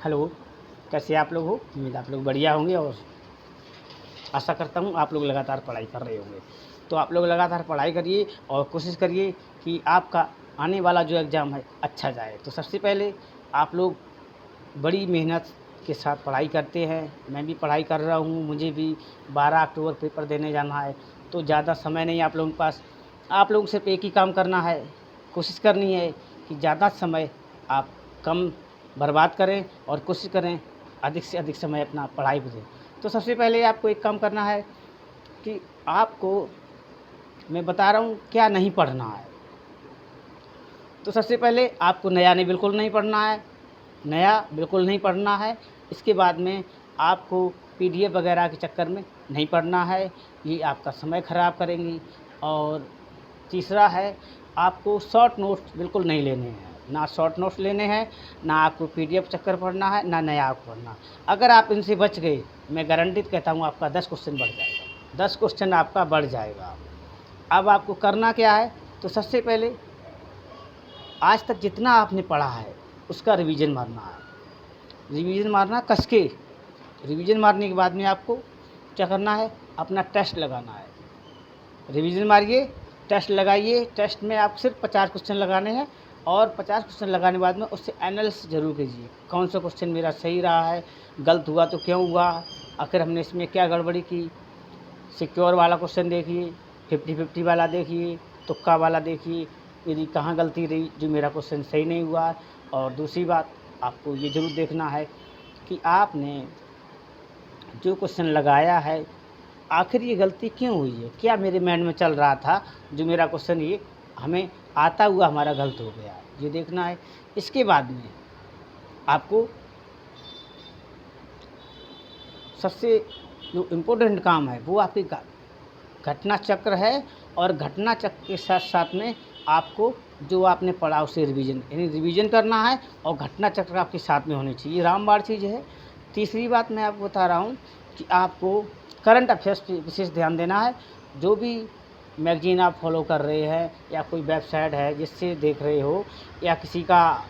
Hello, कैसे आप लोग हो? उम्मीद आप लोग बढ़िया होंगे और आशा करता हूँ आप लोग लगातार पढ़ाई कर रहे होंगे। तो आप लोग लगातार पढ़ाई करिए और कोशिश करिए कि आपका आने वाला जो एग्ज़ाम है अच्छा जाए। तो सबसे पहले आप लोग बड़ी मेहनत के साथ पढ़ाई करते हैं। मैं भी पढ़ाई कर रहा हूँ, मुझे भी 12 अक्टूबर पेपर देने जाना है, तो ज़्यादा समय नहीं आप लोगों के पास। आप लोगों को सिर्फ़ एक ही काम करना है, कोशिश करनी है कि ज़्यादा समय आप कम बर्बाद करें और कोशिश करें अधिक से अधिक समय अपना पढ़ाई पे दें। तो सबसे पहले आपको एक काम करना है कि आपको मैं बता रहा हूँ क्या नहीं पढ़ना है। तो सबसे पहले आपको बिल्कुल नहीं पढ़ना है, नया बिल्कुल नहीं पढ़ना है। इसके बाद में आपको पीडीएफ वगैरह के चक्कर में नहीं पढ़ना है, ये आपका समय ख़राब करेंगी। और तीसरा है, आपको शॉर्ट नोट्स बिल्कुल नहीं लेने हैं, ना शॉर्ट नोट्स लेने हैं, ना आपको पीडीएफ चक्कर पढ़ना है, ना नया आपको पढ़ना। अगर आप इनसे बच गए, मैं गारंटीड कहता हूँ आपका 10 क्वेश्चन बढ़ जाएगा, 10 क्वेश्चन आपका बढ़ जाएगा। अब आपको करना क्या है, तो सबसे पहले आज तक जितना आपने पढ़ा है उसका रिवीजन मारना है, रिवीजन मारना कस के। रिवीजन मारने के बाद में आपको क्या करना है, अपना टेस्ट लगाना है। रिवीजन मारिए, टेस्ट लगाइए। टेस्ट में आप सिर्फ 50 क्वेश्चन लगाने हैं और 50 क्वेश्चन लगाने के बाद में उससे एनालिसिस ज़रूर कीजिए, कौन सा क्वेश्चन मेरा सही रहा है, गलत हुआ तो क्यों हुआ, आखिर हमने इसमें क्या गड़बड़ी की। सिक्योर वाला क्वेश्चन देखिए, 50-50 वाला देखिए, तुक्का वाला देखिए, यदि कहाँ गलती रही जो मेरा क्वेश्चन सही नहीं हुआ। और दूसरी बात, आपको ये ज़रूर देखना है कि आपने जो क्वेश्चन लगाया है आखिर ये गलती क्यों हुई है, क्या मेरे माइंड में चल रहा था जो मेरा क्वेश्चन ये हमें आता हुआ हमारा गलत हो गया, ये देखना है। इसके बाद में आपको सबसे जो इम्पोर्टेंट काम है वो आपकी घटना चक्र है। और घटना चक्र के साथ साथ में आपको जो आपने पढ़ा उसे रिवीजन यानी रिवीजन करना है और घटना चक्र आपके साथ में होनी चाहिए, रामबाण चीज़ है। तीसरी बात मैं आपको बता रहा हूँ कि आपको करंट अफेयर्स पे विशेष ध्यान देना है। जो भी मैगजीन आप फॉलो कर रहे हैं या कोई वेबसाइट है जिससे देख रहे हो, या किसी का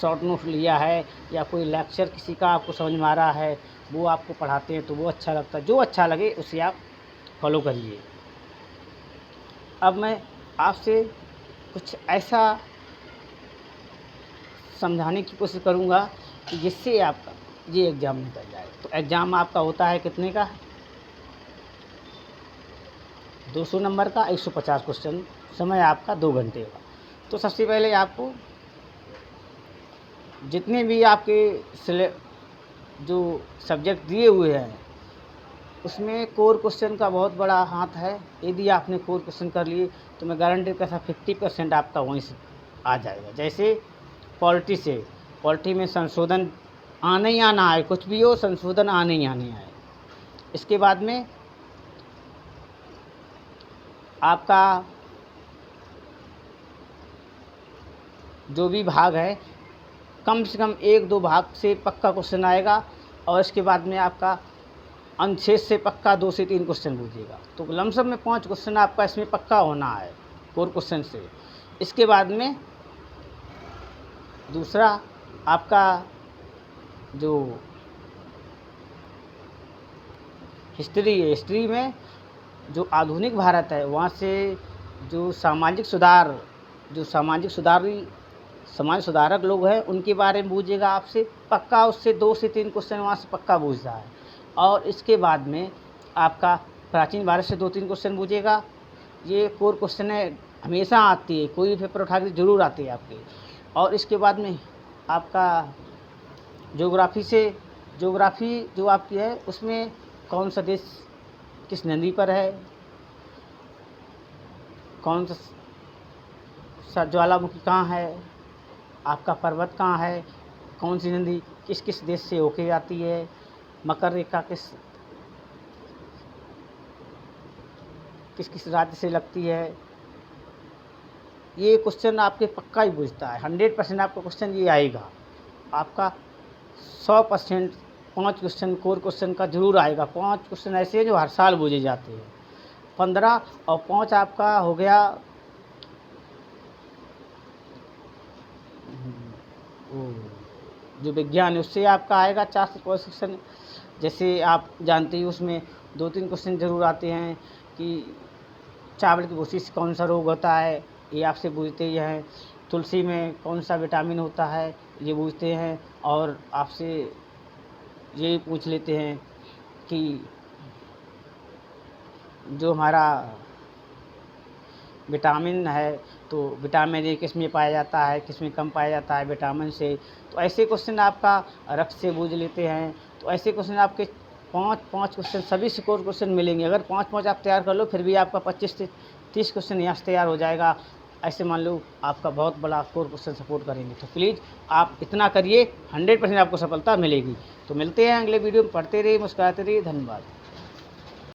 शॉर्ट नोट लिया है, या कोई लेक्चर किसी का आपको समझ में आ रहा है, वो आपको पढ़ाते हैं तो वो अच्छा लगता है, जो अच्छा लगे उसे आप फॉलो करिए। अब मैं आपसे कुछ ऐसा समझाने की कोशिश करूँगा कि जिससे आपका ये एग्ज़ाम निकल जाए। तो एग्ज़ाम आपका होता है कितने का, 200 नंबर का, 150 क्वेश्चन, समय आपका 2 घंटे का। तो सबसे पहले आपको जितने भी आपके जो सब्जेक्ट दिए हुए हैं उसमें कोर क्वेश्चन का बहुत बड़ा हाथ है। यदि आपने कोर क्वेश्चन कर लिए तो मैं गारंटी के साथ 50% आपका वहीं से आ जाएगा। जैसे पॉलिटी में संशोधन आना ही आना है, कुछ भी हो संशोधन आने ही आने है। इसके बाद में आपका जो भी भाग है कम से कम 1-2 भाग से पक्का क्वेश्चन आएगा। और इसके बाद में आपका अनुच्छेद से पक्का 2 से 3 क्वेश्चन पूछेगा। तो लमसम में 5 क्वेश्चन आपका इसमें पक्का होना है कोर क्वेश्चन से। इसके बाद में दूसरा आपका जो हिस्ट्री है, हिस्ट्री में जो आधुनिक भारत है वहाँ से जो समाज सुधारक लोग हैं उनके बारे में पूछेगा आपसे पक्का, उससे 2 से 3 क्वेश्चन वहाँ से पक्का पूछ रहा है। और इसके बाद में आपका प्राचीन भारत से 2-3 क्वेश्चन पूछेगा। ये कोर क्वेश्चन है, हमेशा आती है, कोई भी पेपर उठा के ज़रूर आती है आपके। और इसके बाद में आपका ज्योग्राफी जो आपकी है उसमें कौन सा देश किस नदी पर है, कौन सा ज्वालामुखी कहाँ है, आपका पर्वत कहाँ है, कौन सी नदी किस किस देश से होके आती है, मकर रेखा किस किस राज्य से लगती है। ये क्वेश्चन आपके पक्का ही पूछता है, 100% आपका क्वेश्चन ये आएगा। आपका 100% 5 क्वेश्चन कोर क्वेश्चन का ज़रूर आएगा। 5 क्वेश्चन ऐसे हैं जो हर साल पूछे जाते हैं। 15 और 5 आपका हो गया 20 जो विज्ञान है उससे आपका आएगा 4 से 5 क्वेश्चन। जैसे आप जानते ही उसमें 2-3 क्वेश्चन ज़रूर आते हैं कि चावल की भूसी से कौन सा रोग होता है, ये आपसे पूछते ही हैं। तुलसी में कौन सा विटामिन होता है, ये पूछते हैं। और आपसे ये पूछ लेते हैं कि जो हमारा विटामिन है, तो विटामिन ए किस में पाया जाता है, किस में कम पाया जाता है विटामिन से। तो ऐसे क्वेश्चन आपका रक्त से पूछ लेते हैं। तो ऐसे क्वेश्चन आपके 5-5 क्वेश्चन सभी सिक्योर क्वेश्चन मिलेंगे। अगर 5-5 आप तैयार कर लो फिर भी आपका 25 से 30 क्वेश्चन यहाँ से तैयार हो जाएगा। ऐसे मान लो आपका बहुत बड़ा कोर क्वेश्चन सपोर्ट करेंगे। तो प्लीज़ आप इतना करिए, 100% आपको सफलता मिलेगी। तो मिलते हैं अगले वीडियो में, पढ़ते रहिए, मुस्कुराते रहिए। धन्यवाद।